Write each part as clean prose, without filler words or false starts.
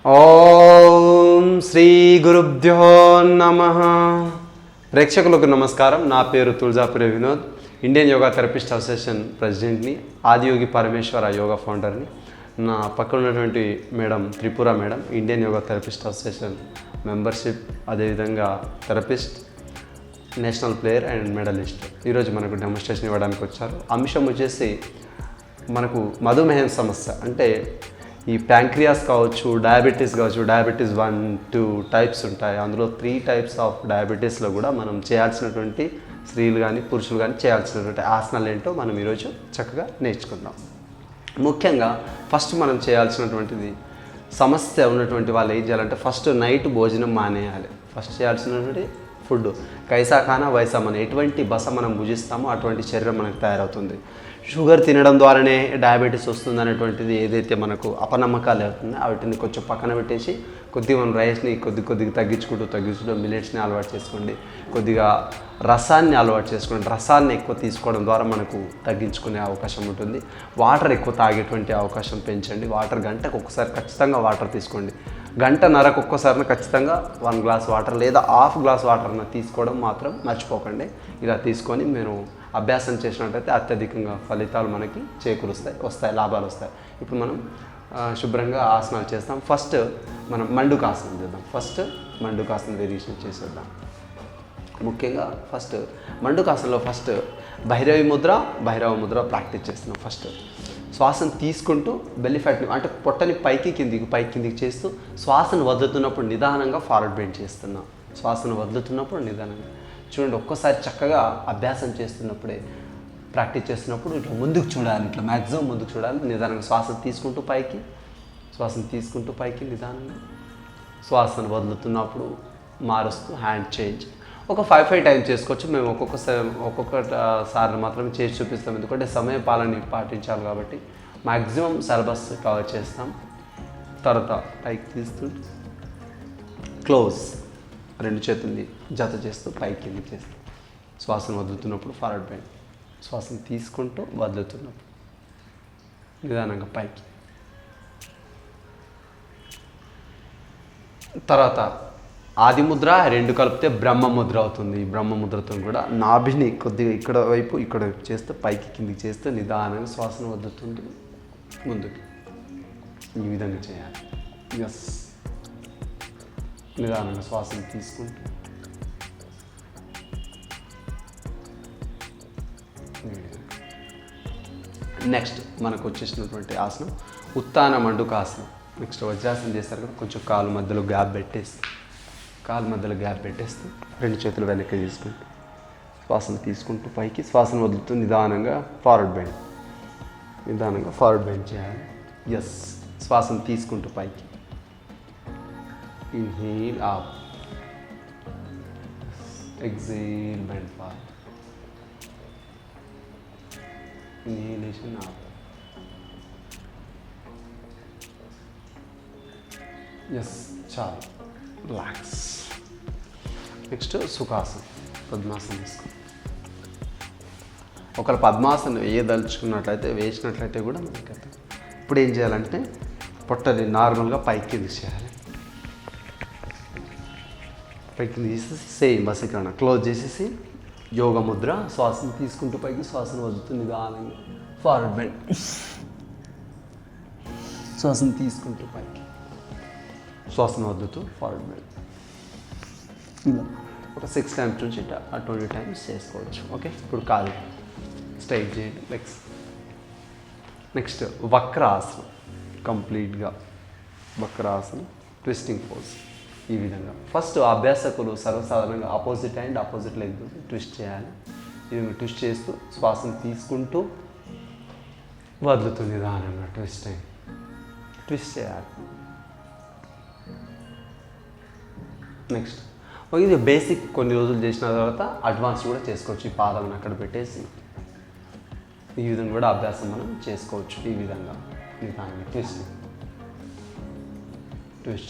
ఓం శ్రీ గురుభ్యో నమః. ప్రేక్షకులకు నమస్కారం. నా పేరు Tulajapuri Vinod, Indian yoga therapist association ప్రెసిడెంట్ని, ఆదియోగి పరమేశ్వర యోగా ఫౌండర్ని. నా పక్కన ఉన్నటువంటి madam Tripura madam, Indian yoga therapist association membership, అదేవిధంగా therapist, national player and medalist. ఈరోజు మనకు డెమోన్స్ట్రేషన్ ఇవ్వడానికి వచ్చారు. అంశం వచ్చేసి మనకు మధుమేహం సమస్య, అంటే ఈ ప్యాంక్రియాస్ కావచ్చు, డయాబెటీస్ కావచ్చు. డయాబెటీస్ 1-2 టైప్స్ ఉంటాయి. అందులో 3 టైప్స్ ఆఫ్ డయాబెటీస్లో కూడా మనం చేయాల్సినటువంటి, స్త్రీలు కానీ పురుషులు కానీ చేయాల్సినటువంటి ఆసనాలు ఏంటో మనం ఈరోజు చక్కగా నేర్చుకుందాం. ముఖ్యంగా ఫస్ట్ మనం చేయాల్సినటువంటిది, సమస్య ఉన్నటువంటి వాళ్ళు ఏం చేయాలంటే ఫస్ట్ నైట్ భోజనం మానేయాలి. ఫస్ట్ చేయాల్సినటువంటి ఫుడ్ కైసా ఖానా వైసా, మనం ఎటువంటి బస మనం భుజిస్తామో అటువంటి శరీరం మనకు తయారవుతుంది. షుగర్ తినడం ద్వారానే డయాబెటీస్ వస్తుంది అనేటువంటిది ఏదైతే మనకు అపనమ్మకాలు అవుతుందో వాటిని కొంచెం పక్కన పెట్టేసి కొద్దిగా మనం రైస్ని కొద్దిగా తగ్గించుకుంటూ మిల్లెట్స్ని అలవాటు చేసుకోండి. కొద్దిగా రసాన్ని అలవాటు చేసుకోండి. రసాన్ని ఎక్కువ తీసుకోవడం ద్వారా మనకు తగ్గించుకునే అవకాశం ఉంటుంది. వాటర్ ఎక్కువ తాగేటువంటి అవకాశం పెంచండి. వాటర్ గంటకు ఒక్కసారి ఖచ్చితంగా వాటర్ తీసుకోండి. గంటన్నరకు ఒక్కసారి ఖచ్చితంగా 1 గ్లాస్ వాటర్ లేదా హాఫ్ గ్లాస్ వాటర్ని తీసుకోవడం మాత్రం మర్చిపోకండి. ఇలా తీసుకొని మీరు అభ్యాసం చేసినట్టయితే అత్యధికంగా ఫలితాలు మనకి వస్తాయి, లాభాలు వస్తాయి. ఇప్పుడు మనం శుభ్రంగా ఆసనాలు చేస్తాం. ఫస్ట్ మనం మండుకాసనం చేద్దాం. మండుకాసనం వేరియేషన్ చేసేద్దాం. ముఖ్యంగా మండుకాసనంలో భైరవ ముద్ర ప్రాక్టీస్ చేస్తున్నాం. ఫస్ట్ శ్వాసను తీసుకుంటూ బెల్లీ ఫ్యాట్ని, అంటే పొట్టని పైకి కిందికి చేస్తూ శ్వాసను వదులుతున్నప్పుడు నిదానంగా ఫార్వర్డ్ బెండ్ చేస్తున్నాం. శ్వాసను వదులుతున్నప్పుడు నిదానంగా చూడండి. ఒక్కసారి చక్కగా అభ్యాసం చేస్తున్నప్పుడే, ప్రాక్టీస్ చేస్తున్నప్పుడు ఇట్లా ముందుకు చూడాలి, ఇట్లా మ్యాక్సిమం ముందుకు చూడాలి. నిదానంగా శ్వాసను తీసుకుంటూ పైకి నిదానంగా, శ్వాసను వదులుతున్నప్పుడు మారుస్తూ హ్యాండ్ చేంజ్. ఒక 5 టైమ్స్ చేసుకోవచ్చు. మేము ఒక్కొక్కసారి మాత్రమే చేసి చూపిస్తాం, ఎందుకంటే సమయ పాలన పాటించాలి కాబట్టి. మ్యాక్సిమం సిలబస్ కవర్ చేస్తాం. తర్వాత పైకి తీస్తూ క్లోజ్, 2 చేతుల్ని జత చేస్తూ పైకి కిందికి చేస్తాం. శ్వాసను వదులుతున్నప్పుడు ఫార్వర్డ్ బెండ్, శ్వాసను తీసుకుంటూ వదులుతున్నప్పుడు నిదానంగా పైకి. తర్వాత ఆది ముద్ర 2 కలిపితే బ్రహ్మముద్ర అవుతుంది. బ్రహ్మముద్రతో కూడా నాభిని కొద్దిగా ఇక్కడ వైపు చేస్తూ పైకి కిందికి చేస్తూ నిదానంగా శ్వాసను వదులుతుంటూ ముందుకు ఈ విధంగా చేయాలి. ఎస్, నిదానంగా శ్వాసను తీసుకుంటూ నెక్స్ట్ మనకు వచ్చేసినటువంటి ఆసనం ఉత్తాన మండుకాసనం. నెక్స్ట్ వజ్రాసనం చేస్తారు కదా, కొంచెం కాలు మధ్యలో గ్యాప్ పెట్టేస్తూ 2 చేతులు వెనక్కి తీసుకుంటూ శ్వాసను తీసుకుంటూ పైకి, శ్వాసను వదులుతూ నిదానంగా ఫార్వర్డ్ బెండ్ చేయాలి. ఎస్, శ్వాసను తీసుకుంటూ పైకి, inhale up, exhale bend forward, inhalation up. Yes, చాలు, రిలాక్స్. నెక్స్ట్ సుఖాసనం, పద్మాసనం తీసుకో. ఒకవేళ పద్మాసనం వేసినట్లయితే కూడా మనకి ఇప్పుడు ఏం చేయాలంటే పొట్టని నార్మల్గా పైకి కింది చేయాలి. పైకి కింది చేసేసి సేమ్ వశీకరణ క్లోజ్ చేసేసి యోగ ముద్ర, శ్వాసను తీసుకుంటూ పైకి, శ్వాసను వదులుతుంది నిదానంగా ఫార్వర్డ్ బెండ్, శ్వాసను తీసుకుంటూ పైకి, శ్వాసను వదులుతూ ఫార్వర్డ్ బెండ్. ఇలా ఒక 6 టైమ్స్ నుంచి 20 టైమ్స్ చేసుకోవచ్చు. ఓకే, ఇప్పుడు కాదు స్ట్రైట్ చేయండి లెగ్స్. నెక్స్ట్ వక్రాసనం, కంప్లీట్గా వక్రాసనం, ట్విస్టింగ్ పోజ్. ఈ విధంగా ఫస్ట్ అభ్యాసకులు సర్వసాధారణంగా opposite hand opposite leg twist చేయాలి. ఇది ట్విస్ట్ చేస్తూ శ్వాసను తీసుకుంటూ వదులుతూ నిదానంగా ట్విస్ట్ చేయాలి. నెక్స్ట్ ఇది బేసిక్, కొన్ని రోజులు చేసిన తర్వాత అడ్వాన్స్ కూడా చేసుకోవచ్చు. ఈ పాదాలను అక్కడ పెట్టేసి ఈ విధంగా కూడా అభ్యాసం మనం చేసుకోవచ్చు. ఈ విధంగా నిదానంగా ట్విస్ట్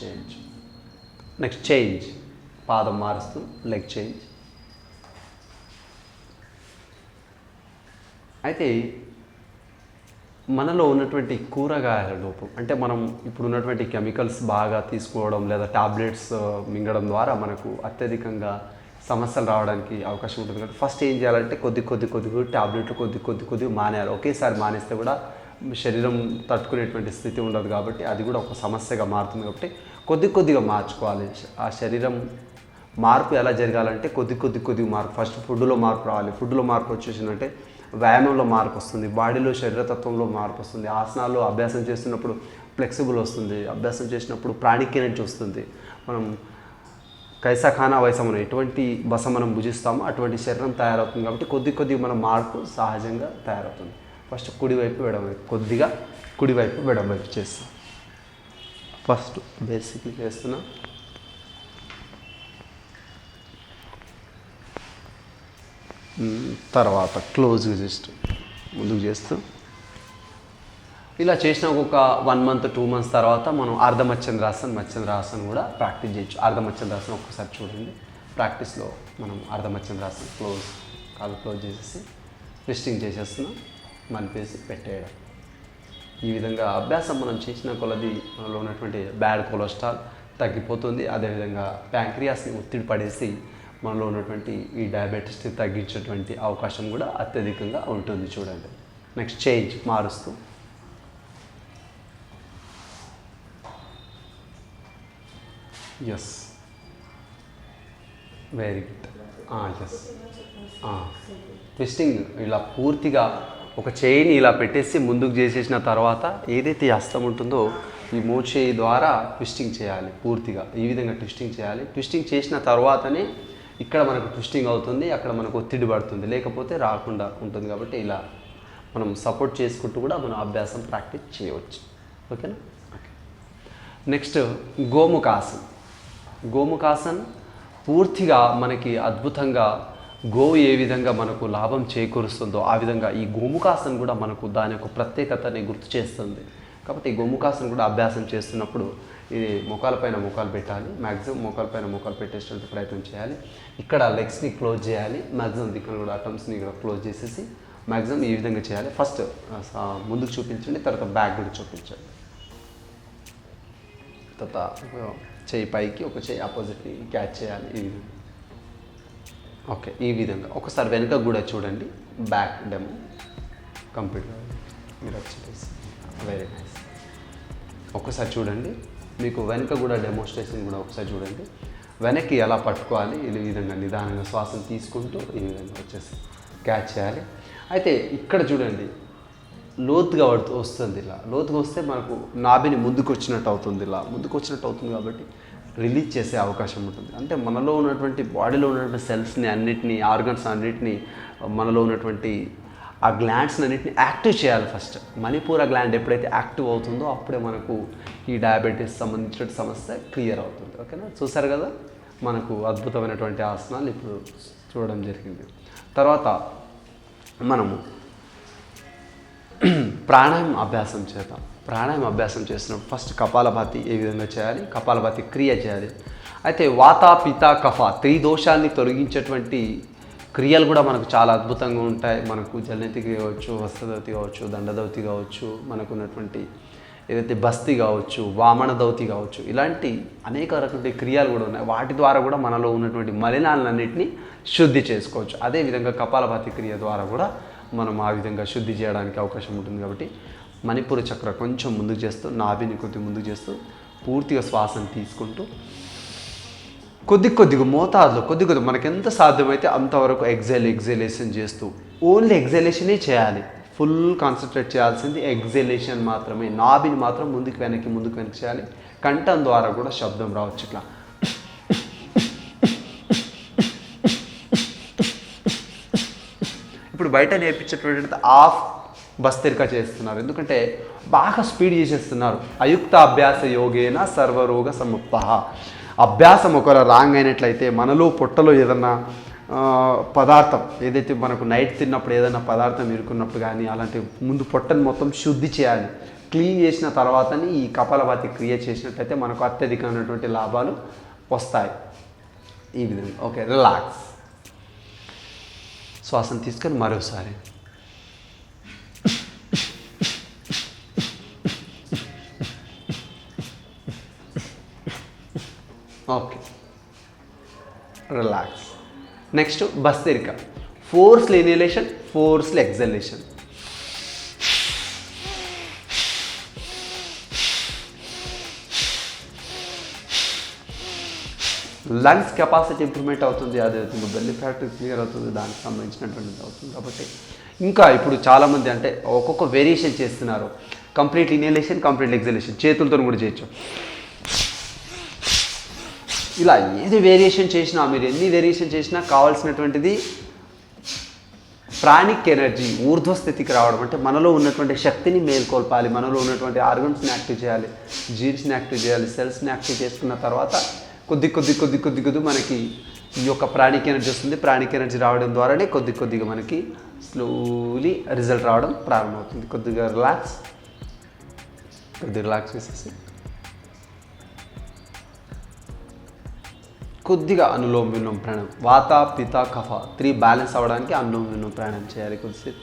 చేయొచ్చు. నెక్స్ట్ చేంజ్, పాదం మారుస్తూ లెగ్ చేంజ్. అయితే మనలో ఉన్నటువంటి కూరగాయల లోపం అంటే మనం ఇప్పుడు ఉన్నటువంటి కెమికల్స్ బాగా తీసుకోవడం లేదా టాబ్లెట్స్ మింగడం ద్వారా మనకు అత్యధికంగా సమస్యలు రావడానికి అవకాశం ఉంటుంది కాబట్టి ఫస్ట్ ఏం చేయాలంటే కొద్ది టాబ్లెట్లు కొద్ది మానేయాలి. ఒకేసారి మానేస్తే కూడా శరీరం తట్టుకునేటువంటి స్థితి ఉండదు కాబట్టి అది కూడా ఒక సమస్యగా మారుతుంది. కాబట్టి కొద్దిగా మార్చుకోవాలి. ఆ శరీరం మార్పు ఎలా జరగాలంటే కొద్ది మార్పు. ఫస్ట్ ఫుడ్లో మార్పు రావాలి. ఫుడ్లో మార్పు వచ్చేసిందంటే వ్యాయామంలో మార్పు వస్తుంది, బాడీలో శరీరతత్వంలో మార్పు వస్తుంది, ఆసనాల్లో అభ్యాసం చేస్తున్నప్పుడు ఫ్లెక్సిబుల్ వస్తుంది, అభ్యాసం చేసినప్పుడు ప్రాణిక్ ఎనర్జీ వస్తుంది. మనం కైసా ఖానా వైసా మనం ఎటువంటి బస మనం భుజిస్తామో అటువంటి శరీరం తయారవుతుంది. కాబట్టి కొద్ది మన మార్పు సహజంగా తయారవుతుంది. ఫస్ట్ కుడివైపు ఎడమవైపు కొద్దిగా కుడివైపు ఎడమవైపు చేస్తాం. ఫస్ట్ బేసిక్లీ చేస్తున్నా. తర్వాత క్లోజ్గా జస్ట్ ముందుకు చేస్తూ ఇలా చేసిన ఒక 1 month 2 months తర్వాత మనం మత్స్యంద్రాసన్ కూడా ప్రాక్టీస్ చేయొచ్చు. అర్ధమత్స్యంద్రాసన్ ఒక్కసారి చూడండి. ప్రాక్టీస్లో మనం అర్ధమత్స్యంద్రాసన్ కాలు క్లోజ్ చేసేసి ట్విస్టింగ్ చేసేస్తున్నాం, మలిపేసి పెట్టేయడం. ఈ విధంగా అభ్యాసం మనం చేసిన కొలది మనలో ఉన్నటువంటి బ్యాడ్ కొలెస్ట్రాల్ తగ్గిపోతుంది. అదేవిధంగా ప్యాంక్రియాస్ని ఒత్తిడి పడేసి మనలో ఉన్నటువంటి ఈ డయాబెటీస్ని తగ్గించేటువంటి అవకాశం కూడా అత్యధికంగా ఉంటుంది. చూడండి. నెక్స్ట్ చేంజ్ మారుస్తూ yes very good. Yes twisting ఇలా పూర్తిగా ఒక చేయిని ఇలా పెట్టేసి ముందుకు చేసేసిన తర్వాత ఏదైతే హస్తం ఉంటుందో ఈ మోచేయి ద్వారా ట్విస్టింగ్ చేయాలి. పూర్తిగా ఈ విధంగా ట్విస్టింగ్ చేయాలి. ట్విస్టింగ్ చేసిన తర్వాతనే ఇక్కడ మనకు ట్విస్టింగ్ అవుతుంది, అక్కడ మనకు ఒత్తిడి పడుతుంది, లేకపోతే రాకుండా ఉంటుంది. కాబట్టి ఇలా మనం సపోర్ట్ చేసుకుంటూ కూడా మనం అభ్యాసం ప్రాక్టీస్ చేయవచ్చు. ఓకేనా? ఓకే. నెక్స్ట్ గోముఖాసన్ పూర్తిగా మనకి అద్భుతంగా గోవు ఏ విధంగా మనకు లాభం చేకూరుస్తుందో ఆ విధంగా ఈ గోముఖాసన్ కూడా మనకు దాని యొక్క ప్రత్యేకతని గుర్తు చేస్తుంది. కాబట్టి ఈ గోముఖాసన్ కూడా అభ్యాసం చేస్తున్నప్పుడు ఇది మోకాలపైన మోకాలు పెట్టాలి. మ్యాక్సిమం మోకాలపైన మోకాలు పెట్టేటువంటి ప్రయత్నం చేయాలి. ఇక్కడ లెగ్స్ని క్లోజ్ చేయాలి. మ్యాక్సిమం దిక్కును కూడా అటమ్స్ని ఇక్కడ క్లోజ్ చేసేసి మ్యాక్సిమం ఈ విధంగా చేయాలి. ఫస్ట్ ముందుకు చూపించండి, తర్వాత బ్యాక్ కూడా చూపించండి. తర్వాత చేయి పైకి, ఒక చేయి ఆపోజిట్ని క్యాచ్ చేయాలి. ఈ విధంగా. ఓకే. ఈ విధంగా ఒకసారి వెనుక కూడా చూడండి. బ్యాక్ డెమో కంప్లీట్గా మీరు వచ్చేసి వెరీ నైస్. ఒక్కసారి చూడండి. మీకు వెనుక కూడా డెమోన్స్ట్రేషన్ కూడా ఒకసారి చూడండి. వెనక్కి ఎలా పట్టుకోవాలి, ఈ విధంగా నిదానంగా శ్వాసను తీసుకుంటూ ఈ విధంగా వచ్చేసి క్యాచ్ చేయాలి. అయితే ఇక్కడ చూడండి, లోతుగా వస్తుంది. ఇలా లోతుగా వస్తే మనకు నాభిని ముందుకు వచ్చినట్టు అవుతుంది. ఇలా ముందుకు వచ్చినట్టు అవుతుంది కాబట్టి రిలీజ్ చేసే అవకాశం ఉంటుంది. అంటే మనలో ఉన్నటువంటి బాడీలో ఉన్నటువంటి సెల్స్ని అన్నిటినీ, ఆర్గన్స్ అన్నిటినీ, మనలో ఉన్నటువంటి ఆ గ్లాండ్స్ని అన్నింటినీ యాక్టివ్ చేయాలి. ఫస్ట్ మణిపూర గ్లాండ్ ఎప్పుడైతే యాక్టివ్ అవుతుందో అప్పుడే మనకు ఈ డయాబెటీస్ సంబంధించిన సమస్య క్లియర్ అవుతుంది. ఓకేనా? చూసారు కదా, మనకు అద్భుతమైనటువంటి ఆసనాలు ఇప్పుడు చూడడం జరిగింది. తర్వాత మనము ప్రాణాయామం అభ్యాసం చేద్దాం. ప్రాణాయామం అభ్యాసం చేసినప్పుడు ఫస్ట్ కపాలభాతి ఏ విధంగా చేయాలి, కపాలభాతి క్రియ చేయాలి. అయితే వాత పిత కఫ త్రిదోషాన్ని తొలగించేటువంటి క్రియలు కూడా మనకు చాలా అద్భుతంగా ఉంటాయి. మనకు జలనేతి క్రియ కావచ్చు, వస్త్రదౌతి కావచ్చు, దండదౌతి కావచ్చు, మనకు ఉన్నటువంటి ఏదైతే బస్తి కావచ్చు, వామన దౌతి కావచ్చు, ఇలాంటి అనేక రకమైన క్రియలు కూడా ఉన్నాయి. వాటి ద్వారా కూడా మనలో ఉన్నటువంటి మలినాలన్నింటినీ శుద్ధి చేసుకోవచ్చు. అదేవిధంగా కపాలభాతి క్రియ ద్వారా కూడా మనం ఆ విధంగా శుద్ధి చేయడానికి అవకాశం ఉంటుంది. కాబట్టి మణిపూర చక్ర కొంచెం ముందుకు చేస్తూ, నాభిని కొద్దిగా ముందుకు చేస్తూ, పూర్తిగా శ్వాసను తీసుకుంటూ కొద్దిగా మోతాదులో కొద్దిగా మనకి ఎంత సాధ్యమైతే అంతవరకు ఎగ్జైలేషన్ చేస్తూ ఓన్లీ ఎగ్జైలేషనే చేయాలి. ఫుల్ కాన్సన్ట్రేట్ చేయాల్సింది ఎగ్జైలేషన్ మాత్రమే. నాభిని మాత్రం ముందుకు వెనక్కి చేయాలి. కంఠం ద్వారా కూడా శబ్దం రావచ్చు. ఇట్లా ఇప్పుడు బయట నేర్పించేటువంటి ఆఫ్ బస్తరిక చేస్తున్నారు. ఎందుకంటే బాగా స్పీడ్ చేసేస్తున్నారు. అయుక్త అభ్యాస యోగేన సర్వరోగ సముక్త. అభ్యాసం ఒకవేళ రాంగ్ అయినట్లయితే మనలో పొట్టలో ఏదన్నా పదార్థం ఏదైతే మనకు నైట్ తిన్నప్పుడు ఏదైనా పదార్థం ఇరుకున్నప్పుడు కానీ అలాంటి ముందు పొట్టని మొత్తం శుద్ధి చేయాలి. క్లీన్ చేసిన తర్వాతని ఈ కపాలభాతి క్రియ చేసినట్లయితే మనకు అత్యధికమైనటువంటి లాభాలు వస్తాయి. ఈ విధంగా. Okay, relax. శ్వాసను తీసుకొని మరోసారి okay, relax. Next bhastrika, forcefully inhalation, forcefully exhalation. Lungs capacity improvement అవుతుంది, అదే అవుతుంది, బెల్లీ ఫ్యాట్ క్లియర్ అవుతుంది, దానికి సంబంధించినటువంటిది అవుతుంది. కాబట్టి ఇంకా ఇప్పుడు చాలామంది అంటే ఒక్కొక్క వేరియేషన్ చేస్తున్నారు. కంప్లీట్ ఇన్హలేషన్, కంప్లీట్ ఎక్సలేషన్, చేతులతో కూడా చేయొచ్చు. ఇలా ఏది వేరియేషన్ చేసినా, మీరు ఎన్ని వేరియేషన్ చేసినా కావాల్సినటువంటిది ప్రాణిక్ ఎనర్జీ, ఊర్ధ్వస్థితికి రావడం. అంటే మనలో ఉన్నటువంటి శక్తిని మేల్కొల్పాలి, మనలో ఉన్నటువంటి ఆర్గన్స్ని యాక్టివ్ చేయాలి, జీన్స్ని యాక్టివ్ చేయాలి, సెల్స్ని యాక్టివ్ చేసుకున్న తర్వాత కొద్ది మనకి ఈ యొక్క ప్రాణిక్ ఎనర్జీ వస్తుంది. ప్రాణిక్ ఎనర్జీ రావడం ద్వారానే కొద్దిగా మనకి స్లోలీ రిజల్ట్ రావడం ప్రారంభమవుతుంది. కొద్దిగా రిలాక్స్ చేసేసి కొద్దిగా అనులోమ విలోమ ప్రాణాయం, వాత పిత కఫ 3 బ్యాలెన్స్ అవ్వడానికి అనులోమ విలోమ ప్రాణాయం చేయాలి. కొద్దిసేపు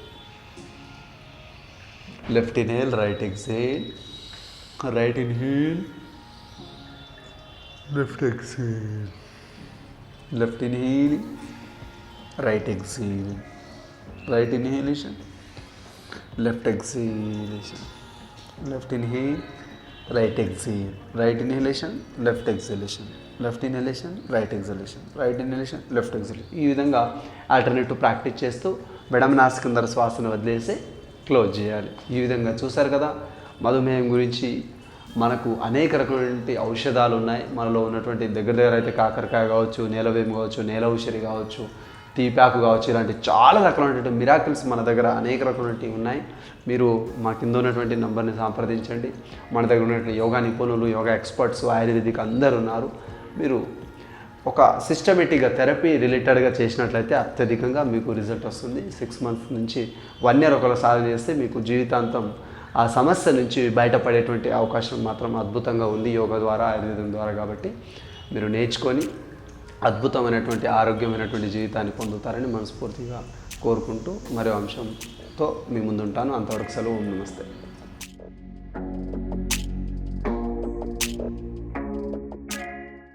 left inhale, right exhale, right inhale, left exhale, left inhale, right exhale, right inhalation, left exhalation, left inhale, right exhale, right inhalation, left exhalation, left inhalation, right exhalation, right inhalation, left exhalation. ఈ విధంగా alternative practice చేస్తూ విడమనాసికందర శ్వాసను వదిలేసి close చేయాలి. ఈ విధంగా చూసారు కదా, మధుమేహం గురించి మనకు అనేక రకమైనటువంటి ఔషధాలు ఉన్నాయి. మనలో ఉన్నటువంటి దగ్గర అయితే కాకరకాయ కావచ్చు, నేలవేము కావచ్చు, నేల ఉసిరి కావచ్చు, తీపాకు కావచ్చు, ఇలాంటి చాలా రకాలైనటువంటి మిరాకిల్స్ మన దగ్గర అనేక రకమైనవి ఉన్నాయి. మీరు మా కింద ఉన్నటువంటి నంబర్ని సంప్రదించండి. మన దగ్గర ఉన్నటువంటి యోగా నిపుణులు, యోగా ఎక్స్పర్ట్స్, ఆయుర్వేదిక్ అందరు ఉన్నారు. మీరు ఒక సిస్టమేటిక్గా థెరపీ రిలేటెడ్గా చేసినట్లయితే అత్యధికంగా మీకు రిజల్ట్ వస్తుంది. 6 months నుంచి 1 year ఒకవేళ సాధన చేస్తే మీకు జీవితాంతం ఆ సమస్య నుంచి బయటపడేటువంటి అవకాశం మాత్రం అద్భుతంగా ఉంది యోగా ద్వారా, ఆయుర్వేదం ద్వారా. కాబట్టి మీరు నేర్చుకొని అద్భుతమైనటువంటి ఆరోగ్యమైనటువంటి జీవితాన్ని పొందుతారని మనస్ఫూర్తిగా కోరుకుంటూ మరో అంశంతో మీ ముందుంటాను. అంతవరకు సెలవు. నమస్తే.